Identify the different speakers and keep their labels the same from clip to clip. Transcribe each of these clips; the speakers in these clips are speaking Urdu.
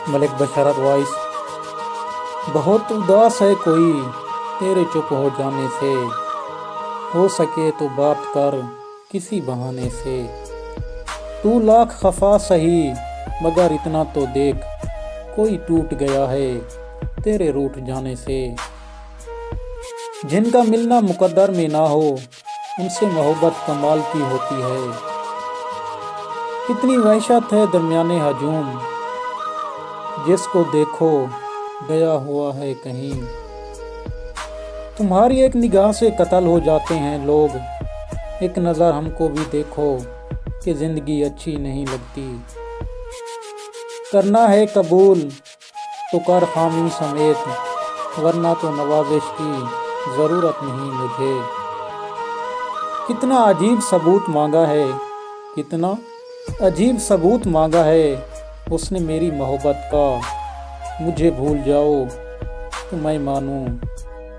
Speaker 1: ملک بشارت وائس۔ بہت اداس ہے کوئی تیرے چپ ہو جانے سے، ہو سکے تو بات کر کسی بہانے سے۔ تو لاکھ خفا سہی مگر اتنا تو دیکھ، کوئی ٹوٹ گیا ہے تیرے روٹھ جانے سے۔ جن کا ملنا مقدر میں نہ ہو ان سے محبت کمال کی ہوتی ہے۔ کتنی وحشت ہے درمیان ہجوم، جس کو دیکھو گیا ہوا ہے کہیں۔ تمہاری ایک نگاہ سے قتل ہو جاتے ہیں لوگ، ایک نظر ہم کو بھی دیکھو کہ زندگی اچھی نہیں لگتی۔ کرنا ہے قبول تو کر خامی سمیت، ورنہ تو نوازش کی ضرورت نہیں مجھے۔ کتنا عجیب ثبوت مانگا ہے، کتنا عجیب ثبوت مانگا ہے اس نے میری محبت کا۔ مجھے بھول جاؤ تو میں مانوں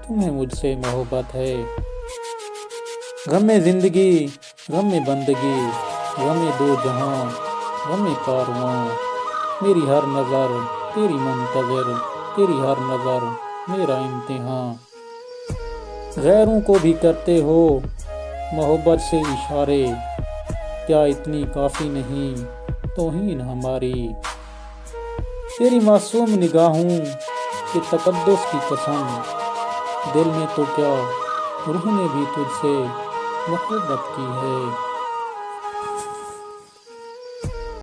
Speaker 1: تمہیں مجھ سے محبت ہے۔ غم زندگی، غم بندگی، غم دو جہاں، غم کارواں، میری ہر نظر تیری منتظر، تیری ہر نظر میرا امتحان۔ غیروں کو بھی کرتے ہو محبت سے اشارے، کیا اتنی کافی نہیں توہین ہماری؟ تیری معصوم نگاہوں کے تقدس کی قسم، دل میں تو کیا روح نے بھی تجھ سے محبت کی ہے۔